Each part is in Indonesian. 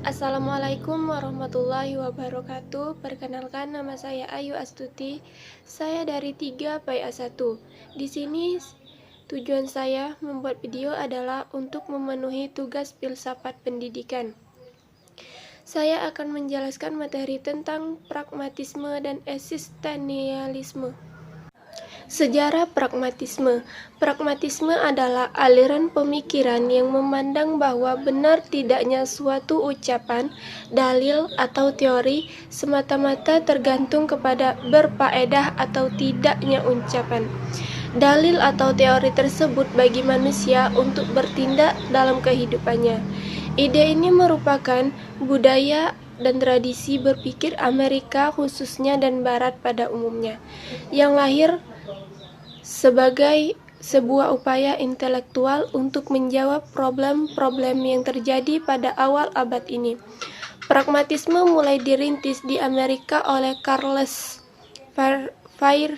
Assalamualaikum warahmatullahi wabarakatuh. Perkenalkan, nama saya Ayu Astuti. Saya dari 3 PA 1. Di sini tujuan saya membuat video adalah untuk memenuhi tugas filsafat pendidikan. Saya akan menjelaskan materi tentang pragmatisme dan eksistensialisme. Sejarah pragmatisme. Pragmatisme adalah aliran pemikiran yang memandang bahwa benar tidaknya suatu ucapan, dalil, atau teori semata-mata tergantung kepada berfaedah atau tidaknya ucapan, dalil atau teori tersebut bagi manusia untuk bertindak dalam kehidupannya. Ide ini merupakan budaya dan tradisi berpikir Amerika khususnya dan Barat pada umumnya, yang lahir sebagai sebuah upaya intelektual untuk menjawab problem-problem yang terjadi pada awal abad ini. Pragmatisme mulai dirintis di Amerika oleh Charles Fourier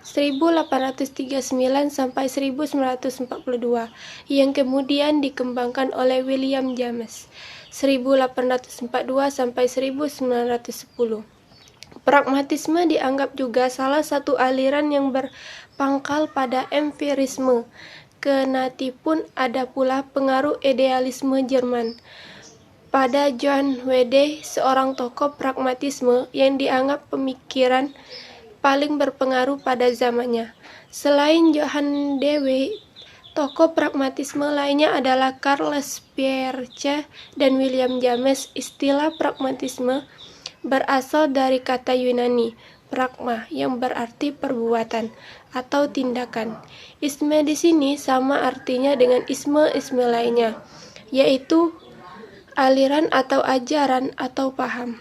1839 sampai 1942, yang kemudian dikembangkan oleh William James 1842 sampai 1910. Pragmatisme dianggap juga salah satu aliran yang berpangkal pada empirisme, kenatipun ada pula pengaruh idealisme Jerman. Pada John Dewey, seorang tokoh pragmatisme yang dianggap pemikiran paling berpengaruh pada zamannya. Selain Johann Dewey, tokoh pragmatisme lainnya adalah Charles Fourier dan William James. Istilah pragmatisme berasal dari kata Yunani pragma yang berarti perbuatan atau tindakan. Isme di sini sama artinya dengan isme lainnya, yaitu aliran atau ajaran atau paham.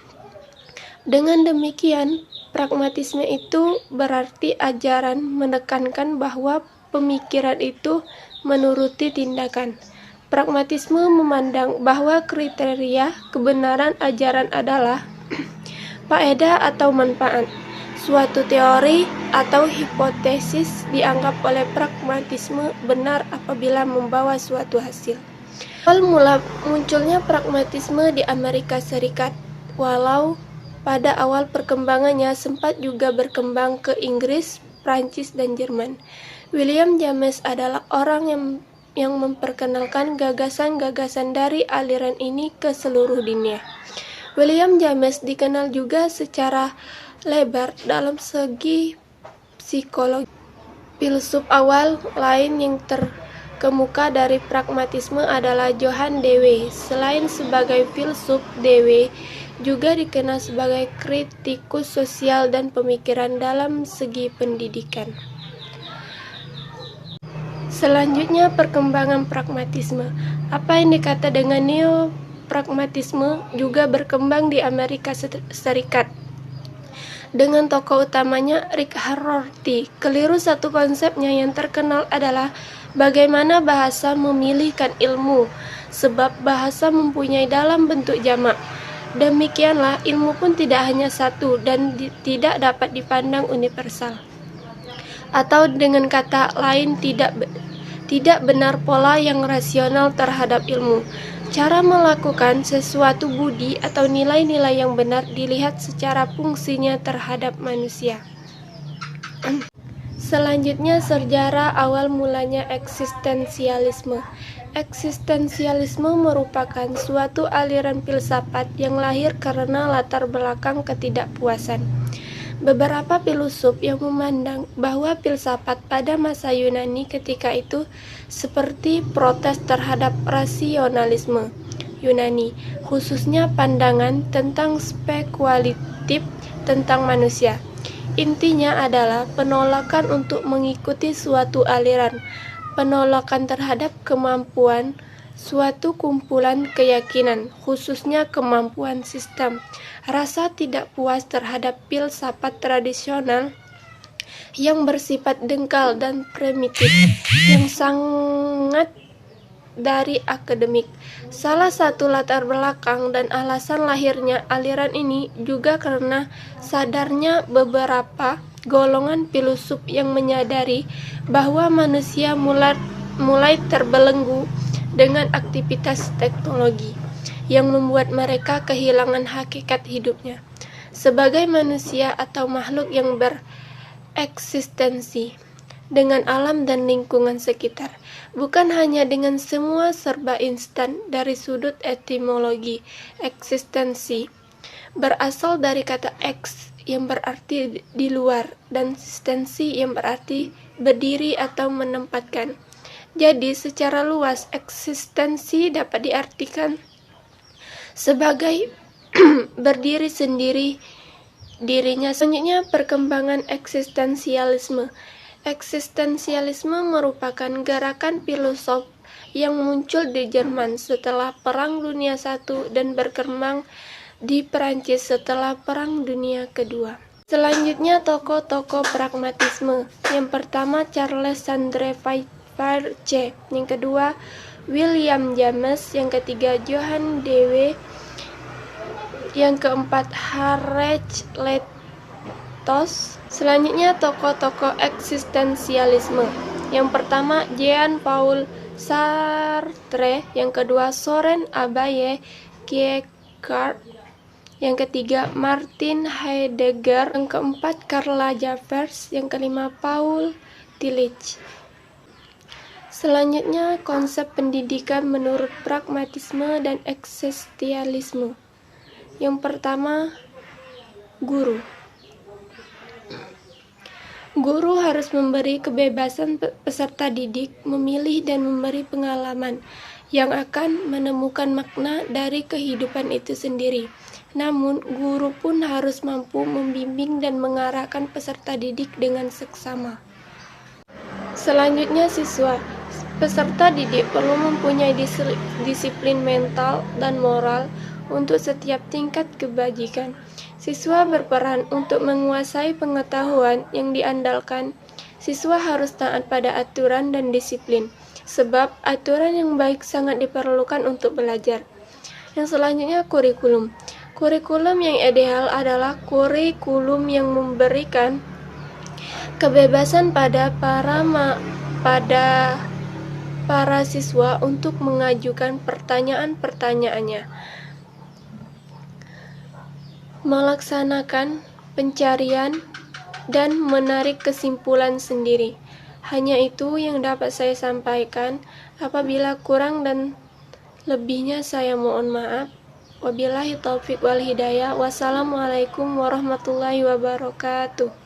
Dengan demikian, pragmatisme itu berarti ajaran menekankan bahwa pemikiran itu menuruti tindakan. Pragmatisme memandang bahwa kriteria kebenaran ajaran adalah faedah atau manfaat. Suatu teori atau hipotesis dianggap oleh pragmatisme benar apabila membawa suatu hasil. Awal mula munculnya pragmatisme di Amerika Serikat, walau pada awal perkembangannya sempat juga berkembang ke Inggris, Prancis, dan Jerman. William James adalah orang yang memperkenalkan gagasan-gagasan dari aliran ini ke seluruh dunia. William James dikenal juga secara lebar dalam segi psikologi. Filsuf awal lain yang terkemuka dari pragmatisme adalah Johann Dewey. Selain sebagai filsuf, Dewey juga dikenal sebagai kritikus sosial dan pemikiran dalam segi pendidikan. Selanjutnya, perkembangan pragmatisme. Apa yang dikata dengan neo-pragmatisme juga berkembang di Amerika Serikat, dengan tokoh utamanya Richard Rorty. Keliru satu konsepnya yang terkenal adalah bagaimana bahasa memilihkan ilmu, sebab bahasa mempunyai dalam bentuk jamak. Demikianlah ilmu pun tidak hanya satu dan tidak dapat dipandang universal. Atau dengan kata lain, tidak benar pola yang rasional terhadap ilmu. Cara melakukan sesuatu budi atau nilai-nilai yang benar dilihat secara fungsinya terhadap manusia. Selanjutnya, sejarah awal mulanya eksistensialisme. Eksistensialisme merupakan suatu aliran filsafat yang lahir karena latar belakang ketidakpuasan. Beberapa filosof yang memandang bahwa filsafat pada masa Yunani ketika itu seperti protes terhadap rasionalisme Yunani, khususnya pandangan tentang spekulatif tentang manusia. Intinya adalah penolakan untuk mengikuti suatu aliran, penolakan terhadap kemampuan suatu kumpulan keyakinan, khususnya kemampuan sistem. Rasa tidak puas terhadap filsafat tradisional yang bersifat dangkal dan primitif, yang sangat dari akademik. Salah satu latar belakang dan alasan lahirnya aliran ini juga karena sadarnya beberapa golongan filosof yang menyadari bahwa manusia mulai terbelenggu dengan aktivitas teknologi. yang membuat mereka kehilangan hakikat hidupnya sebagai manusia atau makhluk yang bereksistensi dengan alam dan lingkungan sekitar, bukan hanya dengan semua serba instan. Dari sudut etimologi, eksistensi berasal dari kata eks yang berarti di luar dan sistensi yang berarti berdiri atau menempatkan. Jadi secara luas eksistensi dapat diartikan sebagai berdiri sendiri dirinya. Selanjutnya, perkembangan eksistensialisme. Eksistensialisme merupakan gerakan filosof yang muncul di Jerman setelah Perang Dunia I dan berkembang di Perancis setelah Perang Dunia Kedua. Selanjutnya, tokoh-tokoh pragmatisme. Yang pertama, Charles Sandre Farge. Yang kedua, William James. Yang ketiga, Johann Dewey. Yang keempat, Heraclitus. Selanjutnya, tokoh-tokoh eksistensialisme. Yang pertama, Jean-Paul Sartre. Yang kedua, Soren Abaye Kierkegaard. Yang ketiga, Martin Heidegger. Yang keempat, Karl Jaspers. Yang kelima, Paul Tillich. Selanjutnya, konsep pendidikan menurut pragmatisme dan eksistensialisme. Yang pertama, guru. Guru harus memberi kebebasan peserta didik memilih dan memberi pengalaman yang akan menemukan makna dari kehidupan itu sendiri. Namun, guru pun harus mampu membimbing dan mengarahkan peserta didik dengan seksama. Selanjutnya, siswa. Peserta didik perlu mempunyai disiplin mental dan moral untuk setiap tingkat kebajikan. Siswa berperan untuk menguasai pengetahuan yang diandalkan. Siswa harus taat pada aturan dan disiplin, sebab aturan yang baik sangat diperlukan untuk belajar. Yang selanjutnya, kurikulum. Kurikulum yang ideal adalah kurikulum yang memberikan kebebasan pada para siswa untuk mengajukan pertanyaan-pertanyaannya, melaksanakan pencarian, dan menarik kesimpulan sendiri. Hanya itu yang dapat saya sampaikan. Apabila kurang dan lebihnya saya mohon maaf. Wabillahi taufiq wal hidayah. Wassalamualaikum warahmatullahi wabarakatuh.